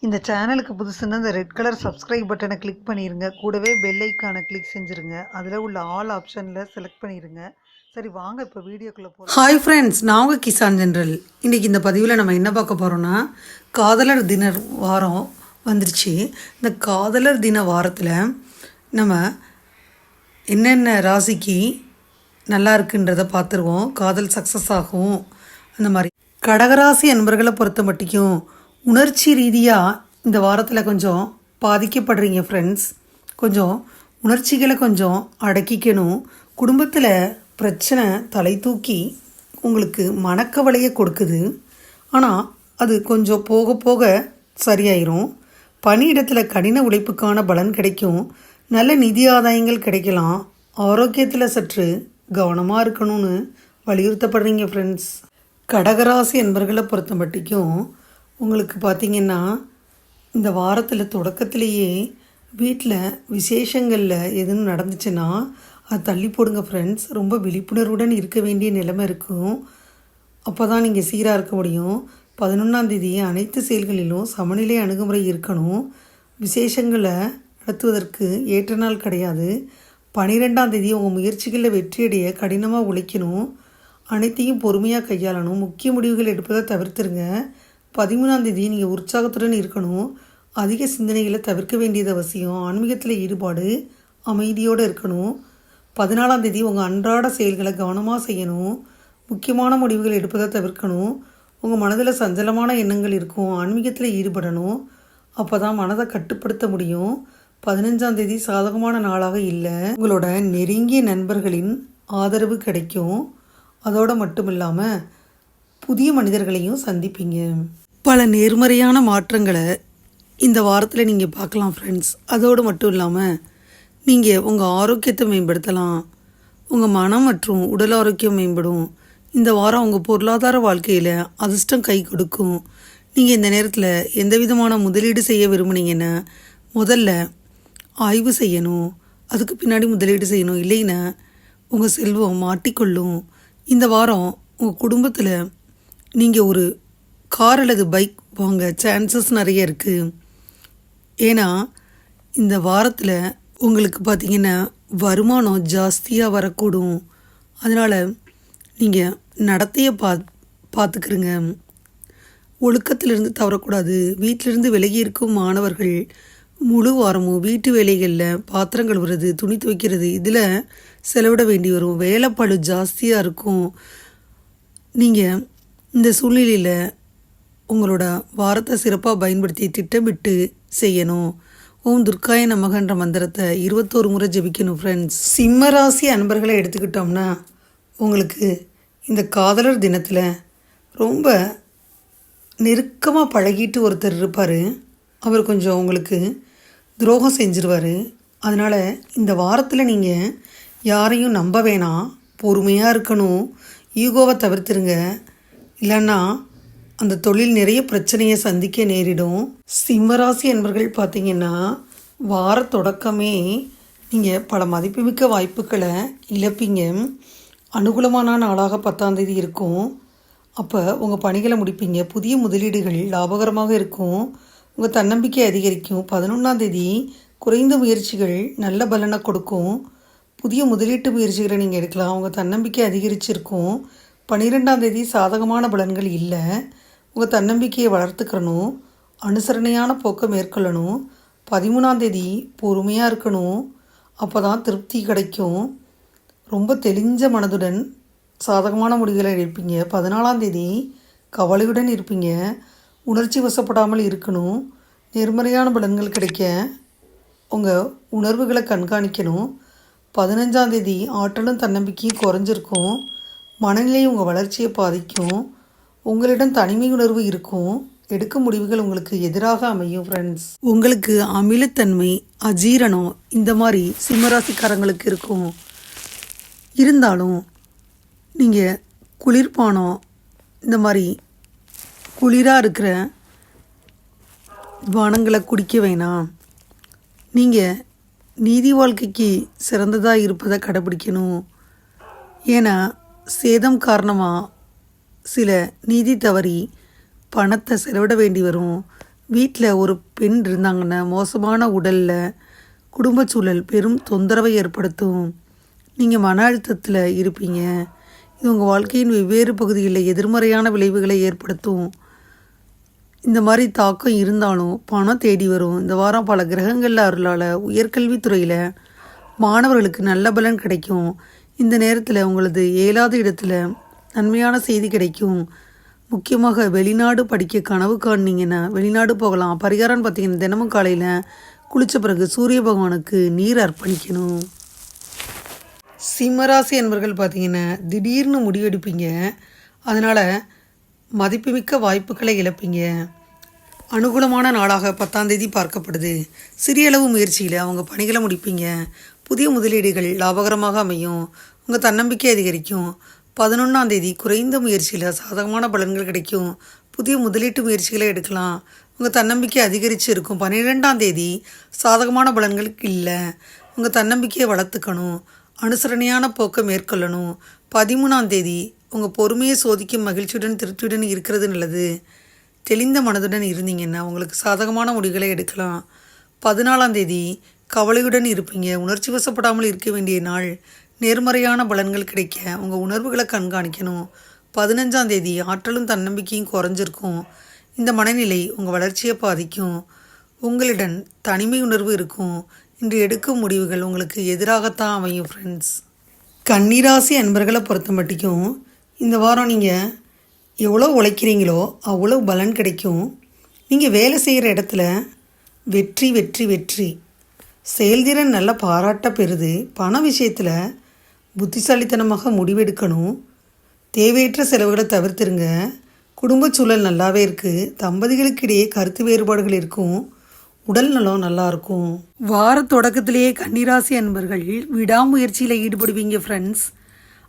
இந்த சேனலுக்கு புதுசுன்னா இந்த ரெட் கலர் சப்ஸ்கிரைப் பட்டனை கிளிக் பண்ணிடுங்க. கூடவே பெல் ஐக்கானை கிளிக் செஞ்சுருங்க. அதில் உள்ள ஆல் ஆப்ஷனில் செலக்ட் பண்ணிடுங்க. சரி வாங்க இப்போ வீடியோக்குள்ளே போகலாம். ஹாய் ஃப்ரெண்ட்ஸ், நான் உங்கள் கிசான் ஜென்ரல். இன்றைக்கி இந்த பதிவில் நம்ம என்ன பார்க்க போகிறோன்னா, காதலர் தின வாரம் வந்துருச்சு. இந்த காதலர் தின வாரத்தில் நம்ம என்னென்ன ராசிக்கு நல்லா இருக்குன்றதை பார்த்துருவோம். காதல் சக்ஸஸ் ஆகும் அந்த மாதிரி. கடகராசி அன்பர்களை பொறுத்த மட்டும் உணர்ச்சி ரீதியாக இந்த வாரத்தில் கொஞ்சம் பாதிக்கப்படுறீங்க ஃப்ரெண்ட்ஸ். கொஞ்சம் உணர்ச்சிகளை கொஞ்சம் அடக்கிக்கணும். குடும்பத்தில் பிரச்சனை தலை தூக்கி உங்களுக்கு மனக்கவலையை கொடுக்குது. ஆனால் அது கொஞ்சம் போக போக சரியாயிரும். பணியிடத்தில் கடின உழைப்புக்கான பலன் கிடைக்கும். நல்ல நிதி ஆதாயங்கள் கிடைக்கலாம். ஆரோக்கியத்தில் சற்று கவனமாக இருக்கணும்னு வலியுறுத்தப்படுறீங்க ஃப்ரெண்ட்ஸ். கடகராசி என்பர்களை பொறுத்த மட்டும் உங்களுக்கு பார்த்திங்கன்னா இந்த வாரத்தில் தொடக்கத்திலேயே வீட்டில் விசேஷங்களில் எதுவும் நடந்துச்சுன்னா அது தள்ளி போடுங்க ஃப்ரெண்ட்ஸ். ரொம்ப விழிப்புணர்வுடன் இருக்க வேண்டிய நிலைமை இருக்கும். அப்போ தான் நீங்கள் சீராக இருக்க முடியும். 11ஆம் அனைத்து செயல்களிலும் சமநிலை அணுகுமுறை இருக்கணும். விசேஷங்களை நடத்துவதற்கு ஏற்ற நாள் கிடையாது. 12ஆம் உங்கள் முயற்சிகளில் வெற்றியடைய கடினமாக உழைக்கணும். அனைத்தையும் பொறுமையாக கையாளணும். முக்கிய முடிவுகள் எடுப்பதை தவிர்த்துருங்க. 13ஆம் நீங்கள் உற்சாகத்துடன் இருக்கணும். அதிக சிந்தனைகளை தவிர்க்க வேண்டியது அவசியம். ஆன்மீகத்தில் ஈடுபாடு, அமைதியோடு இருக்கணும். 14ஆம் உங்கள் அன்றாட செயல்களை கவனமாக செய்யணும். முக்கியமான முடிவுகள் எடுப்பதை தவிர்க்கணும். உங்கள் மனதில் சஞ்சலமான எண்ணங்கள் இருக்கும். ஆன்மீகத்தில் ஈடுபடணும். அப்போ தான் மனதை கட்டுப்படுத்த முடியும். 15ஆம் சாதகமான நாளாக இல்லை. உங்களோட நெருங்கிய நண்பர்களின் ஆதரவு கிடைக்கும். அதோடு மட்டும் இல்லாமல் புதிய மனிதர்களையும் சந்திப்பீங்க. பல நேர்மறையான மாற்றங்களை இந்த வாரத்தில் நீங்கள் பார்க்கலாம் ஃப்ரெண்ட்ஸ். அதோடு மட்டும் இல்லாமல் நீங்கள் உங்கள் ஆரோக்கியத்தை மேம்படுத்தலாம். உங்கள் மனம் மற்றும் உடல் ஆரோக்கியம் மேம்படும். இந்த வாரம் உங்கள் பொருளாதார வாழ்க்கையில் அதிர்ஷ்டம் கை கொடுக்கும். நீங்கள் இந்த நேரத்தில் எந்த விதமான முதலீடு செய்ய விரும்புனீங்கன்னா முதல்ல ஆய்வு செய்யணும். அதுக்கு பின்னாடி முதலீடு செய்யணும். இல்லைன்னா உங்கள் செல்வம் மாட்டிக்கொள்ளும். இந்த வாரம் உங்கள் குடும்பத்தில் நீங்கள் ஒரு கார் அல்லது பைக் வாங்க சான்சஸ் நிறைய இருக்குது. ஏன்னா இந்த வாரத்தில் உங்களுக்கு பார்த்திங்கன்னா வருமானம் ஜாஸ்தியாக வரக்கூடும். அதனால் நீங்கள் நடத்தையை பார்த்துக்கிறங்க. ஒழுக்கத்திலிருந்து தவறக்கூடாது. வீட்டிலிருந்து விலகி இருக்கும் மாணவர்கள் முழு வாரமும் வீட்டு வேலைகளில் பாத்திரம் கழுவுறது, துணி துவைக்கிறது இதில் செலவிட வேண்டி வரும். வேலைப்பளு ஜாஸ்தியாக இருக்கும். நீங்கள் இந்த சூழ்நிலையில் உங்களோட வாரத்தை சிறப்பாக பயன்படுத்தி திட்டமிட்டு செய்யணும். ஓம் துர்காய நமகன்ற மந்திரத்தை 21 முறை ஜெபிக்கணும் ஃப்ரெண்ட்ஸ். சிம்மராசி அன்பர்களை எடுத்துக்கிட்டோம்னா உங்களுக்கு இந்த காதலர் தினத்தில் ரொம்ப நெருக்கமாக பழகிட்டு ஒருத்தர் இருப்பார். அவர் கொஞ்சம் உங்களுக்கு துரோகம் செஞ்சிருவார். அதனால் இந்த வாரத்தில் நீங்கள் யாரையும் நம்ப வேணாம். பொறுமையாக இருக்கணும். ஈகோவை தவிர்த்துருங்க. இல்லைன்னா அந்த தொழில் நிறைய பிரச்சனையை சந்திக்க நேரிடும். சிம்மராசி என்பர்கள் பார்த்திங்கன்னா வார தொடக்கமே நீங்கள் பல மதிப்புமிக்க வாய்ப்புகளை இழப்பீங்க. அனுகூலமான நாளாக 10ஆம் இருக்கும். அப்போ உங்கள் பணிகளை முடிப்பீங்க. புதிய முதலீடுகள் லாபகரமாக இருக்கும். உங்கள் தன்னம்பிக்கை அதிகரிக்கும். 11ஆம் குறைந்த முயற்சிகள் நல்ல பலனை கொடுக்கும். புதிய முதலீட்டு முயற்சிகளை நீங்கள் எடுக்கலாம். உங்கள் தன்னம்பிக்கை அதிகரிச்சிருக்கும். 12ஆம் சாதகமான பலன்கள் இல்லை. உங்கள் தன்னம்பிக்கையை வளர்த்துக்கணும். அனுசரணையான போக்கை மேற்கொள்ளணும். 13ஆம் பொறுமையாக இருக்கணும். அப்போ தான் திருப்தி கிடைக்கும். ரொம்ப தெளிஞ்ச மனதுடன் சாதகமான முடிவுகளை எடுப்பீங்க. 14ஆம் கவலையுடன் இருப்பீங்க. உணர்ச்சி வசப்படாமல் இருக்கணும். நேர்மறையான பலன்கள் கிடைக்க உங்கள் உணர்வுகளை கண்காணிக்கணும். 15ஆம் ஆற்றலும் தன்னம்பிக்கையும் குறைஞ்சிருக்கும். மனநிலை உங்கள் வளர்ச்சியை பாதிக்கும். உங்களிடம் தனிமை உணர்வு இருக்கும். எடுக்கும் முடிவுகள் உங்களுக்கு எதிராக அமையும் ஃப்ரெண்ட்ஸ். உங்களுக்கு அமிலத்தன்மை, அஜீரணம் இந்த மாதிரி சிம்மராசிக்காரங்களுக்கு இருக்கும். இருந்தாலும் நீங்கள் குளிர்பானம் இந்த மாதிரி குளிராக இருக்கிற பானங்களை குடிக்க வேணாம். நீங்கள் நீதி வாழ்க்கைக்கு சிறந்ததாக இருப்பதை கடைபிடிக்கணும். ஏன்னா சேதம் காரணமாக சில நீதி தவறி பணத்தை செலவிட வேண்டி வரும். வீட்டில் ஒரு பெண் இருந்தாங்கன்னா மோசமான உடலில் குடும்ப சூழல் பெரும் தொந்தரவை ஏற்படுத்தும். நீங்கள் மன அழுத்தத்தில் இருப்பீங்க. இது உங்கள் வாழ்க்கையின் வெவ்வேறு பகுதிகளில் எதிர்மறையான விளைவுகளை ஏற்படுத்தும். இந்த மாதிரி தாக்கம் இருந்தாலும் பணம் தேடி வரும். இந்த வாரம் பல கிரகங்கள் அருளால் உயர்கல்வித்துறையில் மாணவர்களுக்கு நல்ல பலன் கிடைக்கும். இந்த நேரத்தில் உங்களது 7வது இடத்துல நன்மையான செய்தி கிடைக்கும். முக்கியமாக வெளிநாடு படிக்க கனவு காணிங்கன்னா வெளிநாடு போகலாம். பரிகாரம்னு பார்த்தீங்கன்னா தினமும் காலையில் குளித்த பிறகு சூரிய பகவானுக்கு நீர் அர்ப்பணிக்கணும். சிம்மராசி என்பர்கள் பார்த்தீங்கன்னா திடீர்னு முடிவெடுப்பீங்க. அதனால் மதிப்புமிக்க வாய்ப்புகளை இழப்பீங்க. அனுகூலமான நாளாக 10ஆம் தேதி பார்க்கப்படுது. சிறிய அளவு முயற்சியில் அவங்க பணிகளை முடிப்பீங்க. புதிய முதலீடுகள் லாபகரமாக அமையும். உங்கள் தன்னம்பிக்கை அதிகரிக்கும். 11ஆம் தேதி குறைந்த முயற்சியில் சாதகமான பலன்கள் கிடைக்கும். புதிய முதலீட்டு முயற்சிகளை எடுக்கலாம். உங்கள் தன்னம்பிக்கை அதிகரித்து இருக்கும். 12ஆம் தேதி சாதகமான பலன்களுக்கு இல்லை. உங்கள் தன்னம்பிக்கையை வளர்த்துக்கணும். அனுசரணையான போக்கை மேற்கொள்ளணும். 13ஆம் தேதி உங்கள் பொறுமையை சோதிக்கும் மகிழ்ச்சியுடன் திருப்தியுடன் இருக்கிறது நல்லது. தெளிந்த மனதுடன் இருந்தீங்கன்னா உங்களுக்கு சாதகமான முடிவுகளை எடுக்கலாம். 14ஆம் தேதி கவலையுடன் இருப்பீங்க. உணர்ச்சி வசப்படாமல் இருக்க வேண்டிய நாள். நேர்மறையான பலன்கள் கிடைக்க உங்கள் உணர்வுகளை கண்காணிக்கணும். 15ஆம் தேதி ஆற்றலும் தன்னம்பிக்கையும் குறைஞ்சிருக்கும். இந்த மனநிலை உங்கள் வளர்ச்சியை பாதிக்கும். உங்களிடம் தனிமை உணர்வு இருக்கும். இன்று எடுக்கும் முடிவுகள் உங்களுக்கு எதிராகத்தான் அமையும். ஃப்ரெண்ட்ஸ், கன்னிராசி அன்பர்களை பொறுத்த மட்டும் இந்த வாரம் நீங்கள் எவ்வளோ உழைக்கிறீங்களோ அவ்வளோ பலன் கிடைக்கும். நீங்கள் வேலை செய்கிற இடத்துல வெற்றி வெற்றி வெற்றி. செயல்திறன் நல்ல பாராட்ட பெறுது. பண விஷயத்தில் புத்திசாலித்தனமாக முடிவெடுக்கணும். தேவையற்ற செலவுகளை தவிர்த்துருங்க. குடும்ப சூழல் நல்லாவே இருக்குது. தம்பதிகளுக்கு இடையே கருத்து வேறுபாடுகள் இருக்கும். உடல் நலம் நல்லாயிருக்கும். வார தொடக்கத்திலேயே கன்னிராசி அன்பர்கள் விடாமுயற்சியில் ஈடுபடுவீங்க. ஃப்ரெண்ட்ஸ்,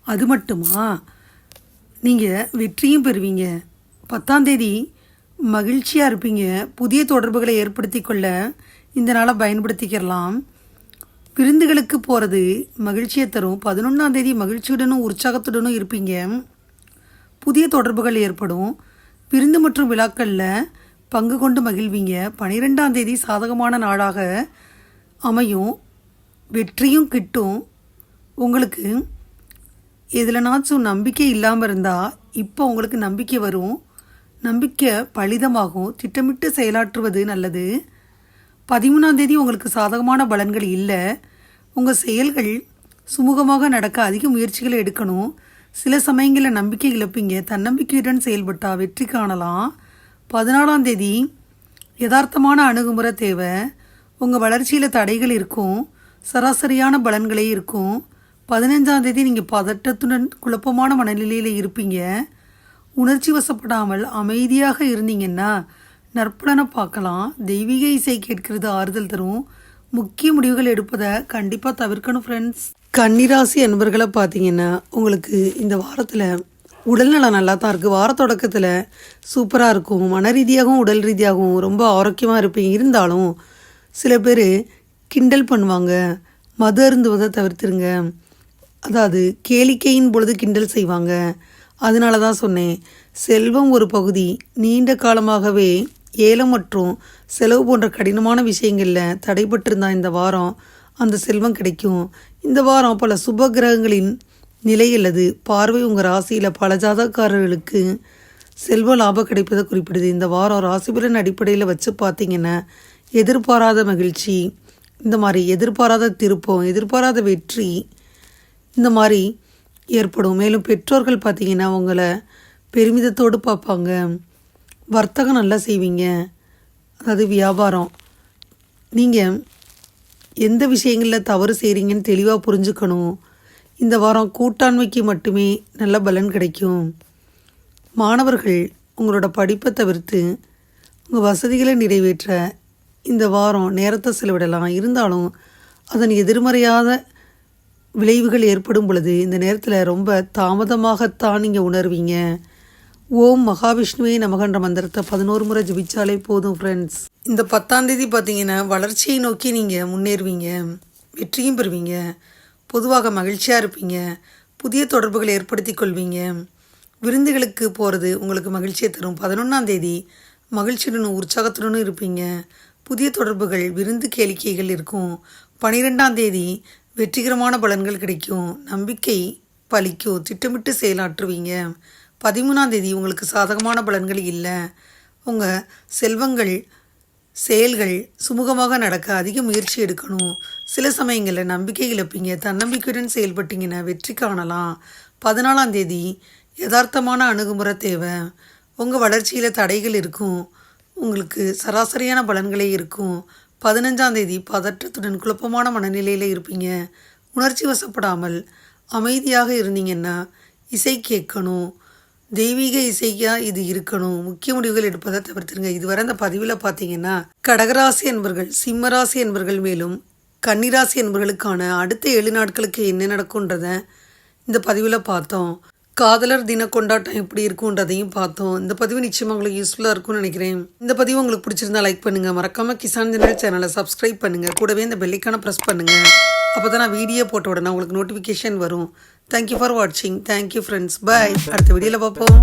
அது மட்டுமா நீங்கள் வெற்றியும் பெறுவீங்க. 10ஆம் தேதி மகிழ்ச்சியாக இருப்பீங்க. புதிய தொடர்புகளை ஏற்படுத்தி கொள்ள இந்த நாளை பயன்படுத்திக்கலாம். விருந்துகளுக்கு போகிறது மகிழ்ச்சியை தரும். 11ஆம் தேதி மகிழ்ச்சியுடனும் உற்சாகத்துடனும் இருப்பீங்க. புதிய தொடர்புகள் ஏற்படும். விருந்து மற்றும் விழாக்களில் பங்கு கொண்டு மகிழ்வீங்க. 12ஆம் தேதி சாதகமான நாளாக அமையும். வெற்றியும் கிட்டும். உங்களுக்கு எதுலனாச்சும் நம்பிக்கை இல்லாமல் இருந்தால் இப்போ உங்களுக்கு நம்பிக்கை வரும். நம்பிக்கை பலிதமாகும். திட்டமிட்டு செயலாற்றுவது நல்லது. 13ஆம் தேதி உங்களுக்கு சாதகமான பலன்கள் இல்லை. உங்கள் செயல்கள் சுமூகமாக நடக்க அதிக முயற்சிகளை எடுக்கணும். சில சமயங்களில் நம்பிக்கை இழப்பீங்க. தன்னம்பிக்கையுடன் செயல்பட்டால் வெற்றி காணலாம். 14ஆம் தேதி யதார்த்தமான அணுகுமுறை தேவை. உங்கள் வளர்ச்சியில் தடைகள் இருக்கும். சராசரியான பலன்களே இருக்கும். 15ஆம் தேதி நீங்கள் பதட்டத்துடன் குழப்பமான மனநிலையில் இருப்பீங்க. உணர்ச்சி வசப்படாமல் அமைதியாக இருந்தீங்கன்னா நற்பலனை பார்க்கலாம். தெய்வீக இசை கேட்கிறது ஆறுதல் தரும். முக்கிய முடிவுகள் எடுப்பதை கண்டிப்பாக தவிர்க்கணும். ஃப்ரெண்ட்ஸ், கன்னிராசி அன்பர்களை பார்த்தீங்கன்னா உங்களுக்கு இந்த வாரத்தில் உடல்நலம் நல்லா தான் இருக்குது. வார தொடக்கத்தில் சூப்பராக இருக்கும். மன ரீதியாகவும் உடல் ரீதியாகவும் ரொம்ப ஆரோக்கியமாக இருப்பீங்க. இருந்தாலும் சில பேர் கிண்டல் பண்ணுவாங்க. மது அருந்துவதை தவிர்த்துருங்க. அதாவது கேளிக்கையின் பொழுது கிண்டல் செய்வாங்க. அதனால தான் சொன்னேன். செல்வம் ஒரு பகுதி. நீண்ட காலமாகவே ஏலம் மற்றும் செலவு போன்ற கடினமான விஷயங்களில் தடைபட்டிருந்தால் இந்த வாரம் அந்த செல்வம் கிடைக்கும். இந்த வாரம் பல சுப கிரகங்களின் நிலை அல்லது பார்வை உங்கள் ராசியில் பல ஜாதகக்காரர்களுக்கு செல்வ லாபம் கிடைப்பதை குறிப்பிடுது. இந்த வாரம் ராசிபலன் அடிப்படையில் வச்சு பார்த்தீங்கன்னா எதிர்பாராத மகிழ்ச்சி, இந்த மாதிரி எதிர்பாராத திருப்பம், எதிர்பாராத வெற்றி இந்த மாதிரி ஏற்படும். மேலும் பெற்றோர்கள் பார்த்தீங்கன்னா உங்களை பெருமிதத்தோடு பார்ப்பாங்க. வர்த்தகம் நல்லா செய்வீங்க. அதாவது வியாபாரம். நீங்கள் எந்த விஷயங்களில் தவறு செய்கிறீங்கன்னு தெளிவாக புரிஞ்சுக்கணும். இந்த வாரம் கூட்டாண்மைக்கு மட்டுமே நல்ல பலன் கிடைக்கும். மாணவர்கள் உங்களோட படிப்பை தவிர்த்து உங்கள் வசதிகளை நிறைவேற்ற இந்த வாரம் நேரத்தை செலவிடலாம். இருந்தாலும் அதன் எதிர்மறையாத விளைவுகள் ஏற்படும் பொழுது இந்த நேரத்தில் ரொம்ப தாமதமாகத்தான் நீங்கள் உணர்வீங்க. ஓம் மகாவிஷ்ணுவே நமகன்ற மந்திரத்தை 11 முறை ஜபிச்சாலே போதும். ஃப்ரெண்ட்ஸ், இந்த 10ஆம் தேதி பார்த்தீங்கன்னா வளர்ச்சியை நோக்கி நீங்கள் முன்னேறுவீங்க. வெற்றியும் பெறுவீங்க. பொதுவாக மகிழ்ச்சியாக இருப்பீங்க. புதிய தொடர்புகளை ஏற்படுத்தி கொள்வீங்க. விருந்துகளுக்கு போகிறது உங்களுக்கு மகிழ்ச்சியை தரும். 11ஆம் தேதி மகிழ்ச்சியுடனும் உற்சாகத்துடனும் இருப்பீங்க. புதிய தொடர்புகள், விருந்து கேளிக்கைகள் இருக்கும். 12ஆம் தேதி வெற்றிகரமான பலன்கள் கிடைக்கும். நம்பிக்கை பலிக்கும். திட்டமிட்டு செயலாற்றுவீங்க. 13ஆம் தேதி உங்களுக்கு சாதகமான பலன்கள் இல்லை. உங்கள் செல்வங்கள் செயல்கள் சுமூகமாக நடக்க அதிக முயற்சி எடுக்கணும். சில சமயங்களில் நம்பிக்கை இழப்பீங்க. தன்னம்பிக்கையுடன் செயல்பட்டீங்கன்னா வெற்றி காணலாம். 14ஆம் தேதி யதார்த்தமான அணுகுமுறை தேவை. உங்கள் வளர்ச்சியில் தடைகள் இருக்கும். உங்களுக்கு சராசரியான பலன்களே இருக்கும். 15ஆம் தேதி பதற்றத்துடன் குழப்பமான மனநிலையில் இருப்பீங்க. உணர்ச்சி வசப்படாமல் அமைதியாக இருந்தீங்கன்னா இசை கேட்கணும். தெய்வீக இசையாக இது இருக்கணும். முக்கிய முடிவுகள் எடுப்பதை தவிர்த்துருங்க. இதுவரை இந்த பதிவில் பார்த்தீங்கன்னா கடகராசி என்பர்கள், சிம்மராசி என்பர்கள் மேலும் கன்னிராசி என்பர்களுக்கான அடுத்த 7 நாட்களுக்கு என்ன நடக்கும்ன்றத இந்த பதிவில் பார்த்தோம். காதலர் தின கொண்டாட்டம் எப்படி இருக்குன்றதையும் பார்த்தோம். இந்த பதிவு நிச்சயமாக உங்களுக்கு யூஸ்ஃபுல்லாக இருக்கும்னு நினைக்கிறேன். இந்த பதிவு உங்களுக்கு பிடிச்சிருந்தா லைக் பண்ணுங்கள். மறக்காமல் கிசான் ஜெனரல் சேனலை சப்ஸ்கிரைப் பண்ணுங்கள். கூடவே இந்த பெல்லைக்கான ப்ரெஸ் பண்ணுங்கள். அப்போ தான் நான் வீடியோ போட்ட உடனே உங்களுக்கு நோட்டிஃபிகேஷன் வரும். தேங்க்யூ ஃபார் வாட்சிங். Thank you friends. பாய். அடுத்த வீடியோவில் பார்ப்போம்.